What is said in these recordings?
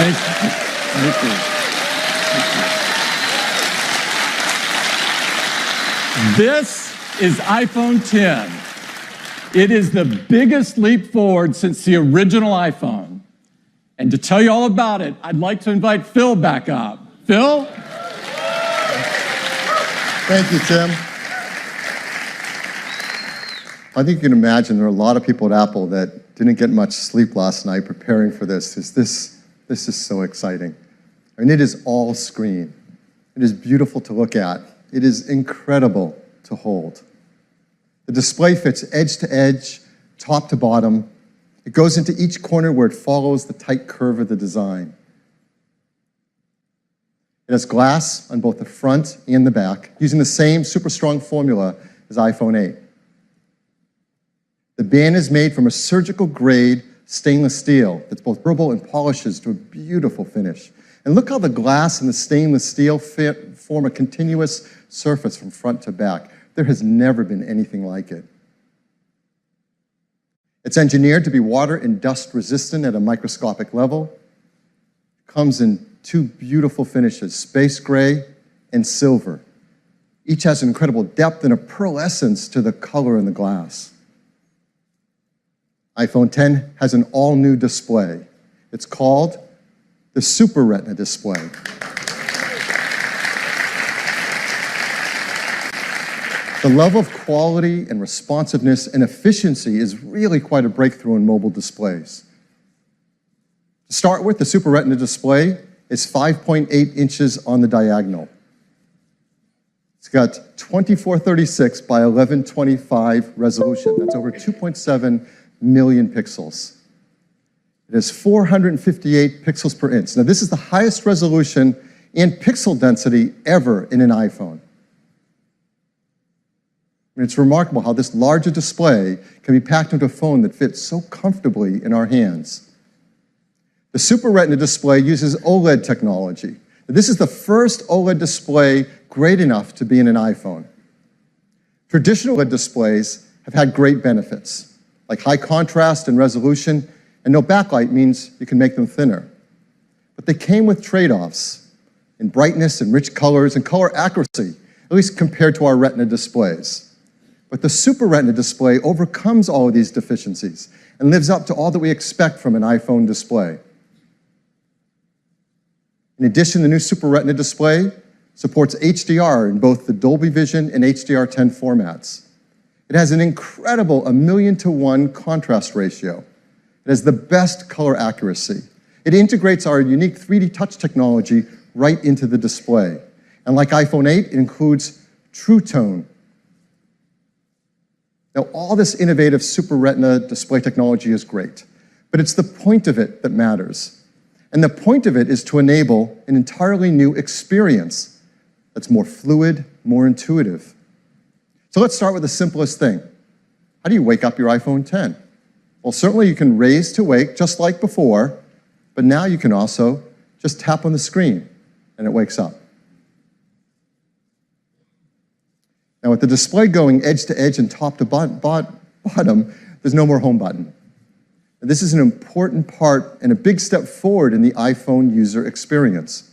Thank you. Thank you. This is iPhone 10. It is the biggest leap forward since the original iPhone. And to tell you all about it, I'd like to invite Phil back up. Phil? Thank you, Tim. I think you can imagine there are a lot of people at Apple that didn't get much sleep last night preparing for this. This is so exciting. I mean, it is all screen. It is beautiful to look at. It is incredible to hold. The display fits edge to edge, top to bottom. It goes into each corner where it follows the tight curve of the design. It has glass on both the front and the back, using the same super strong formula as iPhone 8. The band is made from a surgical grade stainless steel that's both durable and polishes to a beautiful finish. And look how the glass and the stainless steel form a continuous surface from front to back. There has never been anything like it. It's engineered to be water and dust resistant at a microscopic level. It comes in two beautiful finishes, space gray and silver. Each has an incredible depth and a pearlescence to the color in the glass. iPhone 10 has an all-new display. It's called the Super Retina display. The level of quality and responsiveness and efficiency is really quite a breakthrough in mobile displays. To start with, the Super Retina display is 5.8 inches on the diagonal. It's got 2436 by 1125 resolution. That's over 2.7 million pixels. It has 458 pixels per inch. Now, this is the highest resolution and pixel density ever in an iPhone. And it's remarkable how this larger display can be packed into a phone that fits so comfortably in our hands. The Super Retina display uses OLED technology. Now, this is the first OLED display great enough to be in an iPhone. Traditional OLED displays have had great benefits, like high contrast and resolution, and no backlight means you can make them thinner. But they came with trade-offs in brightness and rich colors and color accuracy, at least compared to our Retina displays. But the Super Retina display overcomes all of these deficiencies and lives up to all that we expect from an iPhone display. In addition, the new Super Retina display supports HDR in both the Dolby Vision and HDR10 formats. It has an incredible 1,000,000 to 1 contrast ratio. It has the best color accuracy. It integrates our unique 3D touch technology right into the display. And like iPhone 8, it includes True Tone. Now, all this innovative Super Retina display technology is great, but it's the point of it that matters. And the point of it is to enable an entirely new experience that's more fluid, more intuitive. So let's start with the simplest thing. How do you wake up your iPhone 10? Well, certainly you can raise to wake just like before, but now you can also just tap on the screen and it wakes up. Now with the display going edge to edge and top to bottom, there's no more home button. And this is an important part and a big step forward in the iPhone user experience.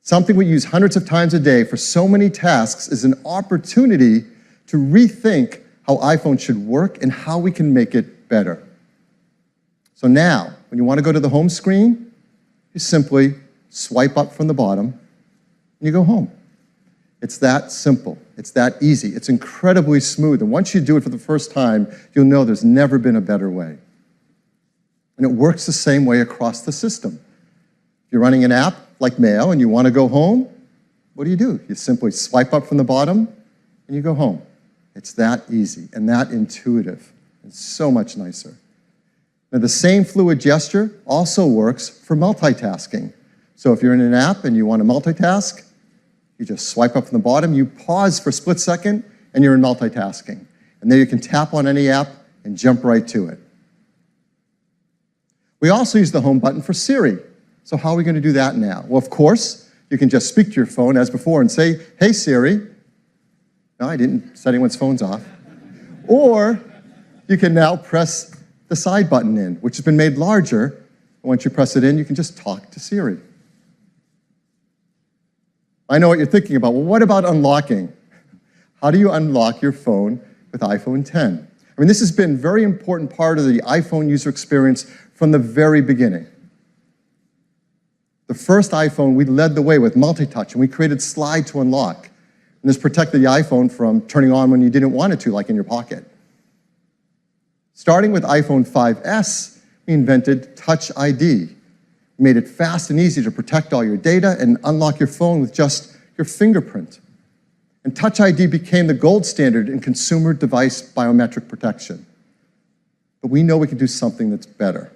Something we use hundreds of times a day for so many tasks is an opportunity to rethink how iPhone should work and how we can make it better. So now, when you want to go to the home screen, you simply swipe up from the bottom and you go home. It's that simple. It's that easy. It's incredibly smooth. And once you do it for the first time, you'll know there's never been a better way. And it works the same way across the system. If you're running an app like Mail and you want to go home, what do? You simply swipe up from the bottom and you go home. It's that easy and that intuitive. It's so much nicer. Now, the same fluid gesture also works for multitasking. So if you're in an app and you want to multitask, you just swipe up from the bottom, you pause for a split second, and you're in multitasking. And then you can tap on any app and jump right to it. We also use the home button for Siri. So how are we going to do that now? Well, of course, you can just speak to your phone as before and say, "Hey, Siri." No, I didn't set anyone's phones off. Or you can now press the side button in, which has been made larger. And once you press it in, you can just talk to Siri. I know what you're thinking about. Well, what about unlocking? How do you unlock your phone with iPhone 10? I mean, this has been a very important part of the iPhone user experience from the very beginning. The first iPhone, we led the way with multi-touch, and we created slide to unlock. And this protected the iPhone from turning on when you didn't want it to, like in your pocket. Starting with iPhone 5S, we invented Touch ID. We made it fast and easy to protect all your data and unlock your phone with just your fingerprint. And Touch ID became the gold standard in consumer device biometric protection. But we know we can do something that's better.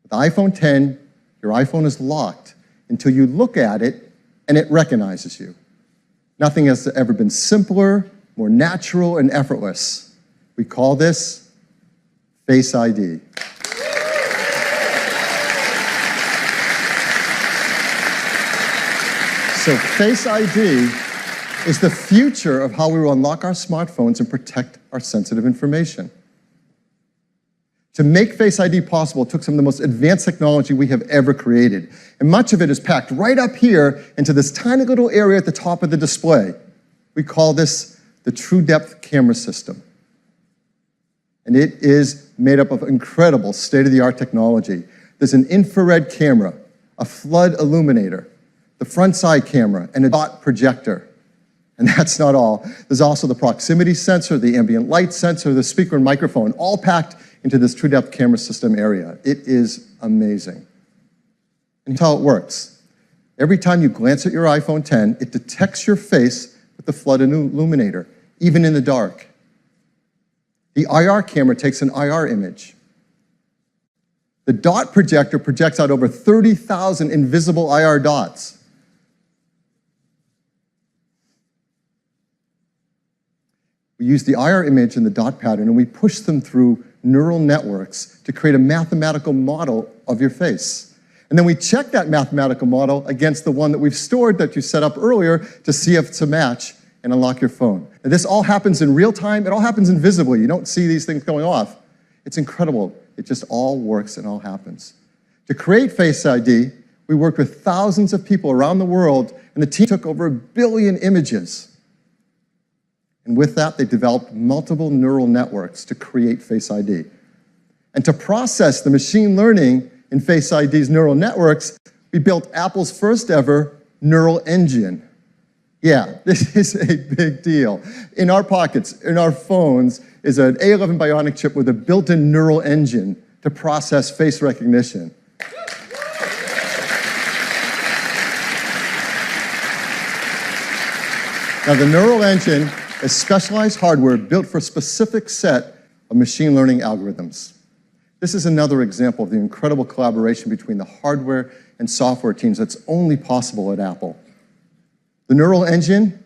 With iPhone 10, your iPhone is locked until you look at it and it recognizes you. Nothing has ever been simpler, more natural, and effortless. We call this Face ID. So Face ID is the future of how we will unlock our smartphones and protect our sensitive information. To make Face ID possible, it took some of the most advanced technology we have ever created. And much of it is packed right up here into this tiny little area at the top of the display. We call this the True Depth Camera System. And it is made up of incredible state-of-the-art technology. There's an infrared camera, a flood illuminator, the front side camera, and a dot projector. And that's not all. There's also the proximity sensor, the ambient light sensor, the speaker and microphone, all packed into this True Depth Camera System area. It is amazing. And here's how it works. Every time you glance at your iPhone 10, it detects your face with the flood illuminator, even in the dark. The IR camera takes an IR image. The dot projector projects out over 30,000 invisible IR dots. We use the IR image and the dot pattern, and we push them through neural networks to create a mathematical model of your face. And then we check that mathematical model against the one that we've stored that you set up earlier to see if it's a match and unlock your phone. And this all happens in real time. It all happens invisibly. You don't see these things going off. It's incredible. It just all works and all happens. To create Face ID, we worked with thousands of people around the world, and the team took over 1 billion images. And with that, they developed multiple neural networks to create Face ID. And to process the machine learning in Face ID's neural networks, we built Apple's first ever neural engine. Yeah, this is a big deal. In our pockets, in our phones, is an A11 Bionic chip with a built-in neural engine to process face recognition. Now, the neural engine is specialized hardware built for a specific set of machine learning algorithms. This is another example of the incredible collaboration between the hardware and software teams that's only possible at Apple. The neural engine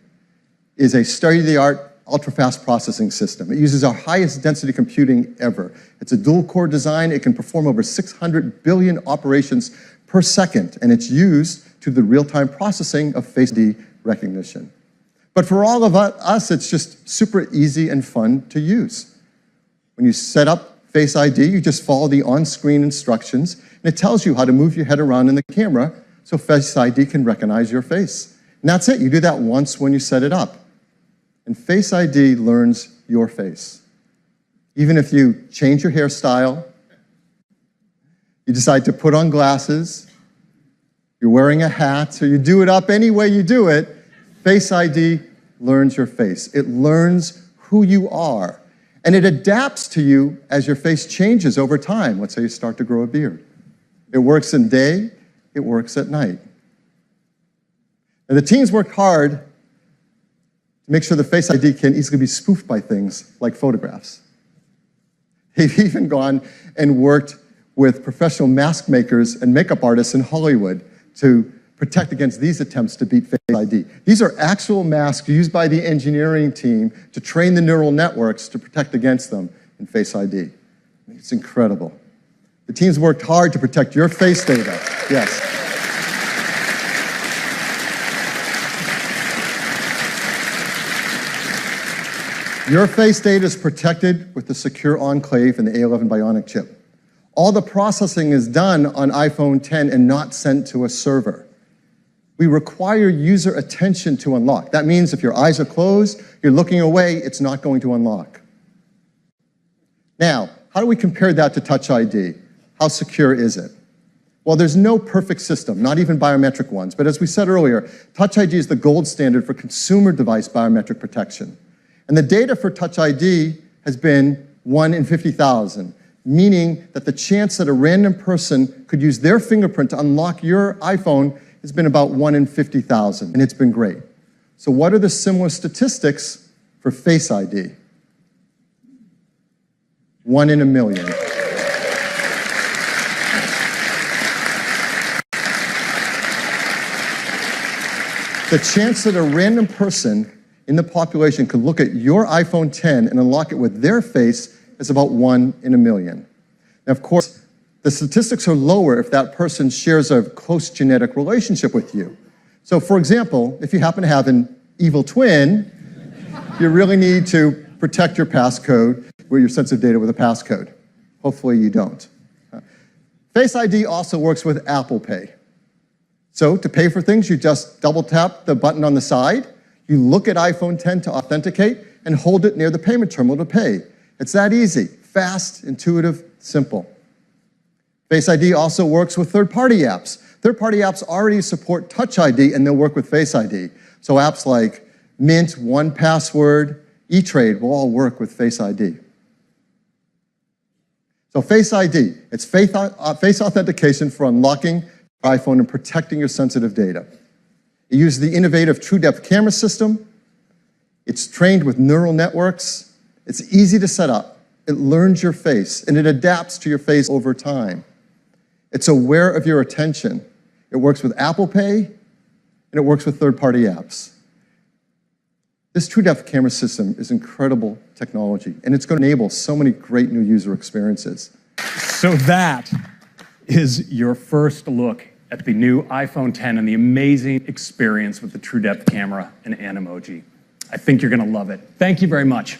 is a state-of-the-art, ultra-fast processing system. It uses our highest density computing ever. It's a dual-core design. It can perform over 600 billion operations per second, and it's used to the real-time processing of Face ID recognition. But for all of us, it's just super easy and fun to use. When you set up Face ID, you just follow the on-screen instructions, and it tells you how to move your head around in the camera so Face ID can recognize your face. And that's it. You do that once when you set it up. And Face ID learns your face. Even if you change your hairstyle, you decide to put on glasses, you're wearing a hat, or you do it up any way you do it, Face ID learns your face. It learns who you are. And it adapts to you as your face changes over time. Let's say you start to grow a beard. It works in day, it works at night. And the teams worked hard to make sure the Face ID can easily be spoofed by things like photographs. They've even gone and worked with professional mask makers and makeup artists in Hollywood to protect against these attempts to beat Face ID. These are actual masks used by the engineering team to train the neural networks to protect against them in Face ID. It's incredible. The teams worked hard to protect your face data. Yes. Your face data is protected with the secure enclave and the A11 Bionic chip. All the processing is done on iPhone X and not sent to a server. We require user attention to unlock. That means if your eyes are closed, you're looking away, it's not going to unlock. Now, how do we compare that to Touch ID? How secure is it? Well, there's no perfect system, not even biometric ones. But as we said earlier, Touch ID is the gold standard for consumer device biometric protection. And the data for Touch ID has been 1 in 50,000, meaning that the chance that a random person could use their fingerprint to unlock your iPhone has been about 1 in 50,000, and it's been great. So what are the similar statistics for Face ID? 1 in a million. The chance that a random person in the population could look at your iPhone X and unlock it with their face is about 1 in a million. Now, of course, the statistics are lower if that person shares a close genetic relationship with you. So, for example, if you happen to have an evil twin, you really need to protect your passcode with your sensitive data with a passcode. Hopefully you don't. Face ID also works with Apple Pay. So to pay for things, you just double tap the button on the side, you look at iPhone X to authenticate, and hold it near the payment terminal to pay. It's that easy, fast, intuitive, simple. Face ID also works with third-party apps. Third-party apps already support Touch ID, and they'll work with Face ID. So apps like Mint, 1Password, E-Trade will all work with Face ID. So Face ID, it's face authentication for unlocking your iPhone and protecting your sensitive data. It uses the innovative TrueDepth camera system. It's trained with neural networks. It's easy to set up. It learns your face, and it adapts to your face over time. It's aware of your attention. It works with Apple Pay, and it works with third-party apps. This TrueDepth camera system is incredible technology, and it's going to enable so many great new user experiences. So that is your first look at the new iPhone X and the amazing experience with the TrueDepth camera and Animoji. I think you're going to love it. Thank you very much.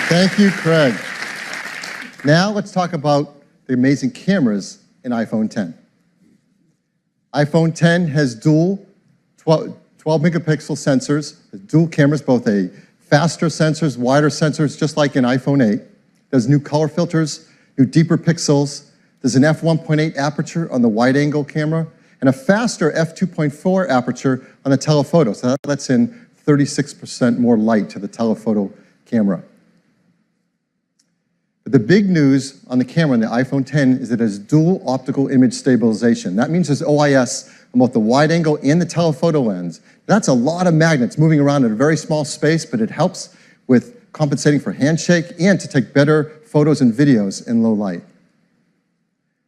Thank you, Craig. Now let's talk about the amazing cameras in iPhone X. iPhone X has dual 12 megapixel sensors, dual cameras, both a faster sensors, wider sensors, just like in iPhone 8. There's new color filters, new deeper pixels. There's an f1.8 aperture on the wide-angle camera and a faster f2.4 aperture on the telephoto. So that lets in 36% more light to the telephoto camera. But the big news on the camera in the iPhone X is that it has dual optical image stabilization. That means there's OIS on both the wide-angle and the telephoto lens. That's a lot of magnets moving around in a very small space, but it helps with compensating for handshake and to take better photos and videos in low light.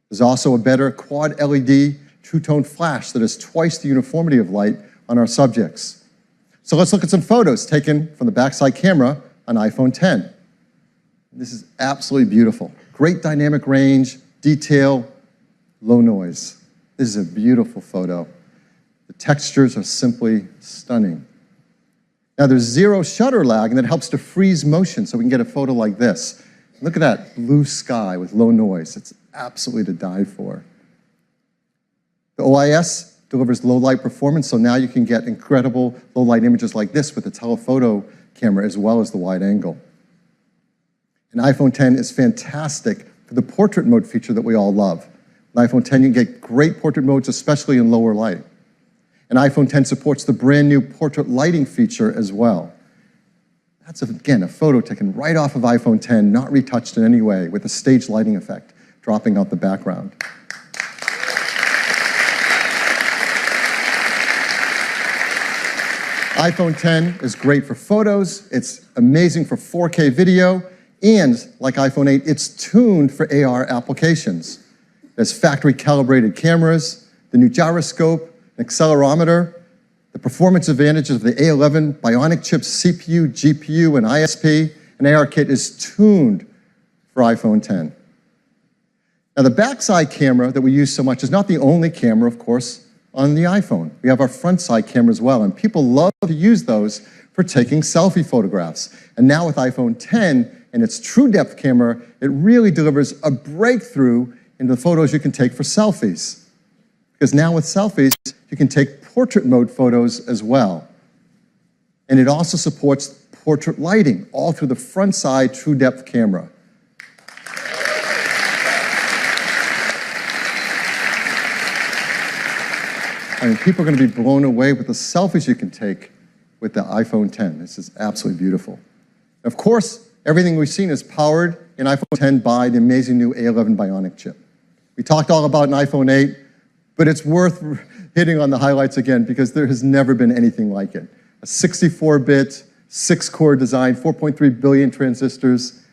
There's also a better quad LED true-tone flash that has twice the uniformity of light on our subjects. So let's look at some photos taken from the backside camera on iPhone X. This is absolutely beautiful. Great dynamic range, detail, low noise. This is a beautiful photo. The textures are simply stunning. Now there's zero shutter lag, and that helps to freeze motion so we can get a photo like this. Look at that blue sky with low noise. It's absolutely to die for. The OIS delivers low light performance, so now you can get incredible low light images like this with the telephoto camera as well as the wide angle. And iPhone X is fantastic for the portrait mode feature that we all love. On iPhone X, you can get great portrait modes, especially in lower light. And iPhone X supports the brand new portrait lighting feature as well. That's, again, a photo taken right off of iPhone 10, not retouched in any way, with a stage lighting effect dropping out the background. iPhone 10 is great for photos, it's amazing for 4K video, and like iPhone 8, it's tuned for AR applications. There's factory-calibrated cameras, the new gyroscope, an accelerometer, the performance advantages of the A11 Bionic chips CPU, GPU, and ISP, and ARKit is tuned for iPhone 10. Now, the backside camera that we use so much is not the only camera, of course, on the iPhone. We have our front side camera as well, and people love to use those for taking selfie photographs. And now with iPhone 10 and its true depth camera, it really delivers a breakthrough in the photos you can take for selfies. Because now with selfies, you can take portrait mode photos as well. And it also supports portrait lighting, all through the front side true depth camera. I mean, people are going to be blown away with the selfies you can take with the iPhone 10. This is absolutely beautiful. Of course, everything we've seen is powered in iPhone 10 by the amazing new A11 Bionic chip. We talked all about an iPhone 8, but it's worth hitting on the highlights again because there has never been anything like it. A 64-bit, 6-core design, 4.3 billion transistors,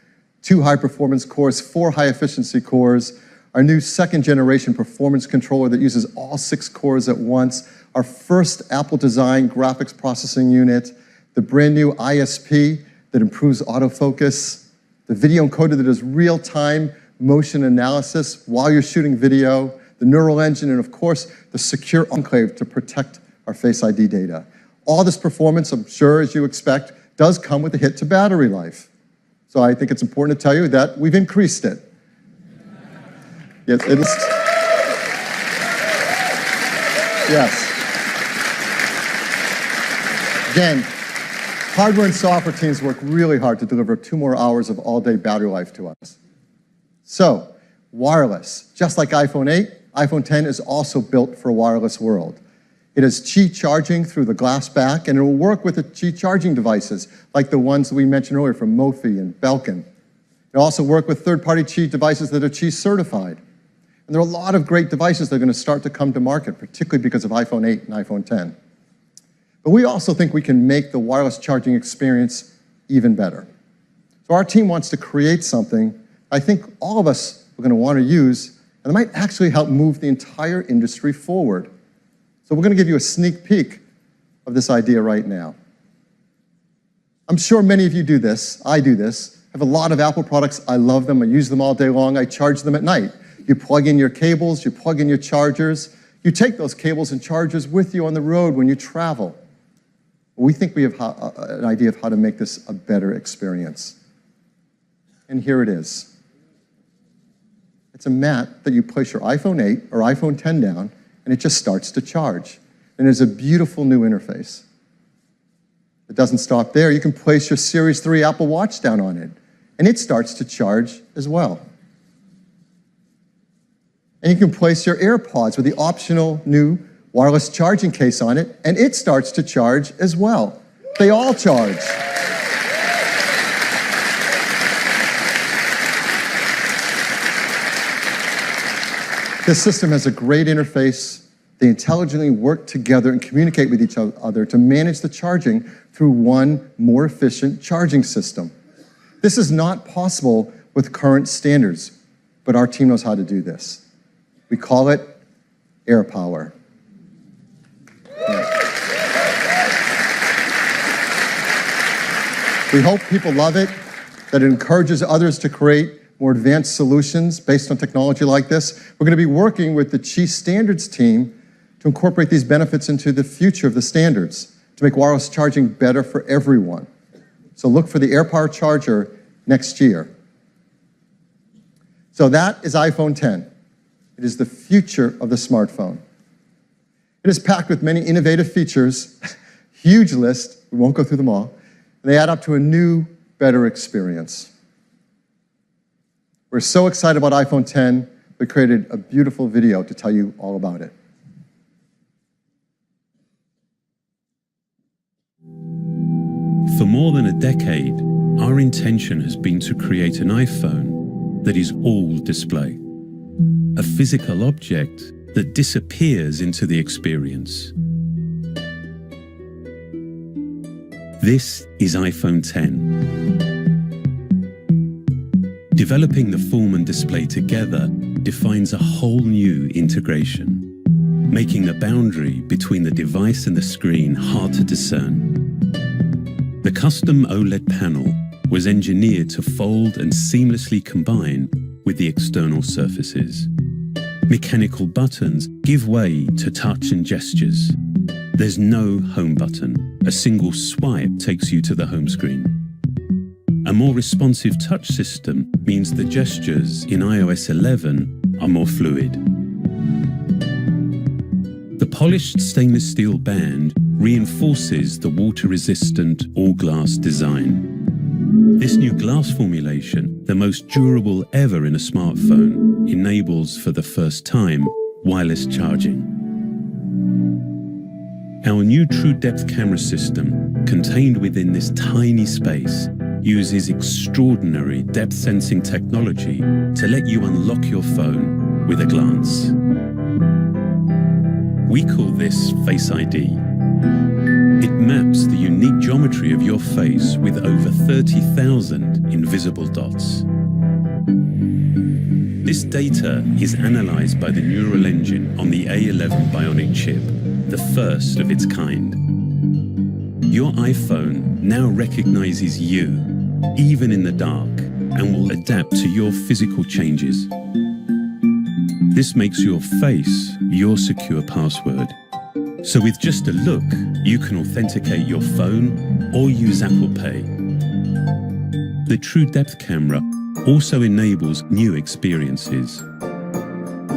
2 high-performance cores, 4 high-efficiency cores, our new second-generation performance controller that uses all 6 cores at once, our first Apple-designed graphics processing unit, the brand-new ISP that improves autofocus, the video encoder that does real-time motion analysis while you're shooting video, the neural engine, and of course, the secure enclave to protect our Face ID data. All this performance, I'm sure, as you expect, does come with a hit to battery life. So I think it's important to tell you that we've increased it. Yes, it is. Yes. Again, hardware and software teams work really hard to deliver 2 more hours of all-day battery life to us. So, wireless. Just like iPhone 8, iPhone 10 is also built for a wireless world. It has Qi charging through the glass back, and it will work with the Qi charging devices, like the ones that we mentioned earlier from Mophie and Belkin. It'll also work with third-party Qi devices that are Qi certified. And there are a lot of great devices that are going to start to come to market, particularly because of iPhone 8 and iPhone 10. But we also think we can make the wireless charging experience even better. So our team wants to create something I think all of us are going to want to use, and it might actually help move the entire industry forward. So we're going to give you a sneak peek of this idea right now. I'm sure many of you do this. I do this. I have a lot of Apple products. I love them. I use them all day long. I charge them at night. You plug in your cables, you plug in your chargers. You take those cables and chargers with you on the road when you travel. We think we have an idea of how to make this a better experience. And here it is. It's a mat that you place your iPhone 8 or iPhone 10 down, and it just starts to charge. And there's a beautiful new interface. It doesn't stop there. You can place your Series 3 Apple Watch down on it, and it starts to charge as well. And you can place your AirPods with the optional new wireless charging case on it, and it starts to charge as well. They all charge. This system has a great interface. They intelligently work together and communicate with each other to manage the charging through one more efficient charging system. This is not possible with current standards, but our team knows how to do this. We call it AirPower. We hope people love it, that it encourages others to create more advanced solutions based on technology like this. We're going to be working with the Qi Standards team to incorporate these benefits into the future of the standards, to make wireless charging better for everyone. So look for the AirPower charger next year. So that is iPhone 10. It is the future of the smartphone. It is packed with many innovative features, huge list, we won't go through them all, and they add up to a new, better experience. We're so excited about iPhone 10, we created a beautiful video to tell you all about it. For more than a decade, our intention has been to create an iPhone that is all display. A physical object that disappears into the experience. This is iPhone 10. Developing the form and display together defines a whole new integration, making the boundary between the device and the screen hard to discern. The custom OLED panel was engineered to fold and seamlessly combine with the external surfaces. Mechanical buttons give way to touch and gestures. There's no home button. A single swipe takes you to the home screen. A more responsive touch system means the gestures in iOS 11 are more fluid. The polished stainless steel band reinforces the water-resistant all-glass design. This new glass formulation, the most durable ever in a smartphone, enables for the first time wireless charging. Our new True Depth camera system, contained within this tiny space, uses extraordinary depth sensing technology to let you unlock your phone with a glance. We call this Face ID. It maps the unique geometry of your face with over 30,000 invisible dots. This data is analyzed by the neural engine on the A11 Bionic chip, the first of its kind. Your iPhone now recognizes you, even in the dark, and will adapt to your physical changes. This makes your face your secure password. So with just a look, you can authenticate your phone or use Apple Pay. The True Depth camera also enables new experiences,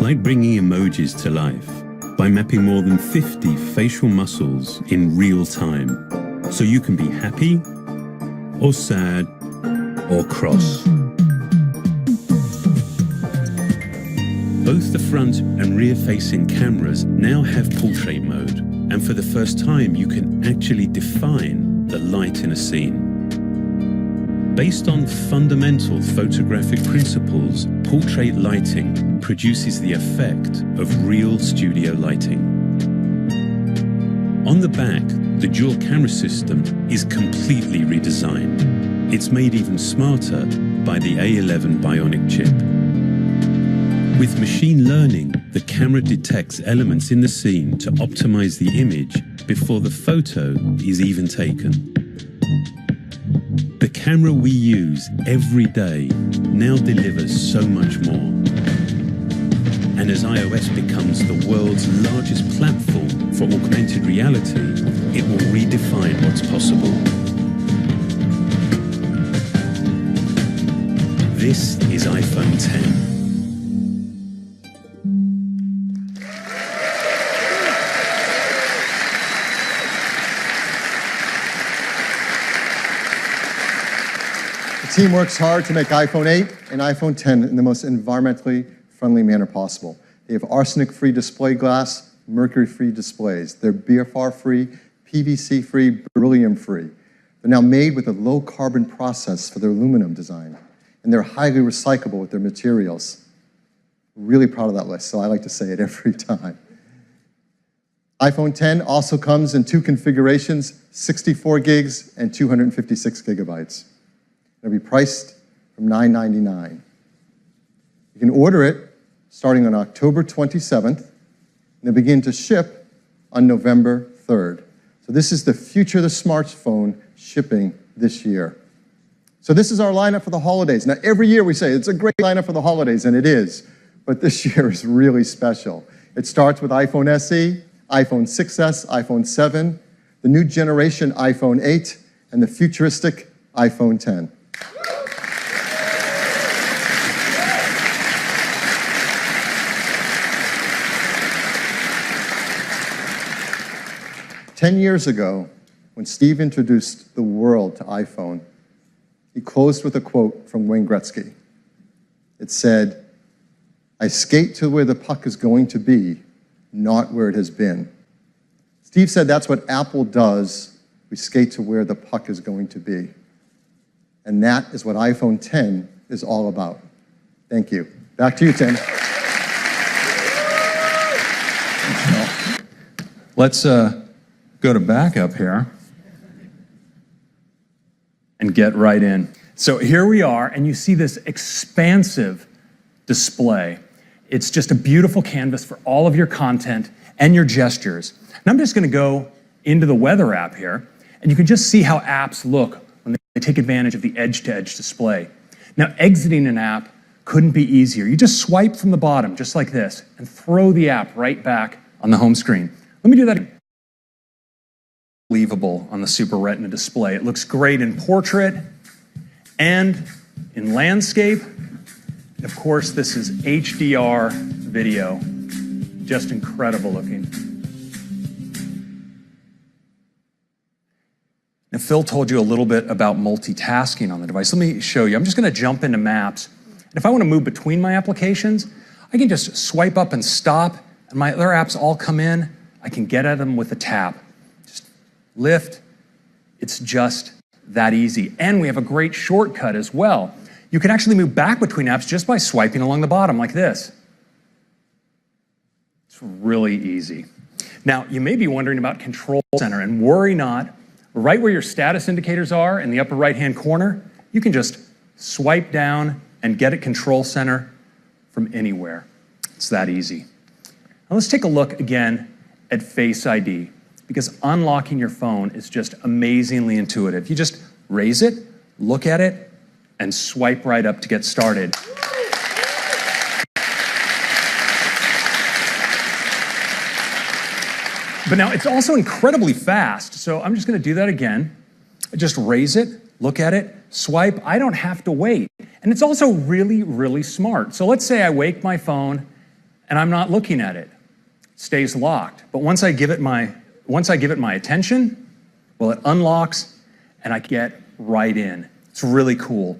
like bringing emojis to life by mapping more than 50 facial muscles in real time, so you can be happy or sad or cross. Both the front and rear-facing cameras now have portrait mode, and for the first time you can actually define the light in a scene. Based on fundamental photographic principles, portrait lighting produces the effect of real studio lighting. On the back, the dual camera system is completely redesigned. It's made even smarter by the A11 Bionic chip. With machine learning, the camera detects elements in the scene to optimize the image before the photo is even taken. The camera we use every day now delivers so much more. And as iOS becomes the world's largest platform for augmented reality, it will redefine what's possible. This is iPhone 10. The team works hard to make iPhone 8 and iPhone 10 in the most environmentally friendly manner possible. They have arsenic-free display glass, mercury-free displays. They're BFR-free, PVC-free, beryllium-free. They're now made with a low-carbon process for their aluminum design, and they're highly recyclable with their materials. Really proud of that list, so I like to say it every time. iPhone 10 also comes in two configurations, 64 gigs and 256 gigabytes. It'll be priced from $999. You can order it starting on October 27th, and they begin to ship on November 3rd. So this is the future of the smartphone shipping this year. So this is our lineup for the holidays. Now, every year we say it's a great lineup for the holidays, and it is, but this year is really special. It starts with iPhone SE, iPhone 6s, iPhone 7, the new generation iPhone 8, and the futuristic iPhone 10. 10 years ago, when Steve introduced the world to iPhone, he closed with a quote from Wayne Gretzky. It said, "I skate to where the puck is going to be, not where it has been." Steve said that's what Apple does. We skate to where the puck is going to be. And that is what iPhone 10 is all about. Thank you. Back to you, Tim. Let's go to backup here and get right in. So here we are, and you see this expansive display. It's just a beautiful canvas for all of your content and your gestures. And I'm just going to go into the weather app here, and you can just see how apps look when they take advantage of the edge-to-edge display. Now, exiting an app couldn't be easier. You just swipe from the bottom, just like this, and throw the app right back on the home screen. Let me do that. Unbelievable on the Super Retina display. It looks great in portrait and in landscape. And of course, this is HDR video. Just incredible looking. Now, Phil told you a little bit about multitasking on the device. Let me show you. I'm just going to jump into Maps. And if I want to move between my applications, I can just swipe up and stop, and my other apps all come in. I can get at them with a tap. Just lift. It's just that easy. And we have a great shortcut as well. You can actually move back between apps just by swiping along the bottom like this. It's really easy. Now, you may be wondering about Control Center, and worry not. Right where your status indicators are in the upper right-hand corner, you can just swipe down and get at Control Center from anywhere. It's that easy. Now let's take a look again at Face ID, because unlocking your phone is just amazingly intuitive. You just raise it, look at it, and swipe right up to get started. But now it's also incredibly fast, so I'm just going to do that again. I just raise it, look at it, swipe. I don't have to wait. And it's also really, really smart. So let's say I wake my phone and I'm not looking at it. It stays locked. But once I give it my attention, well, it unlocks and I get right in. It's really cool.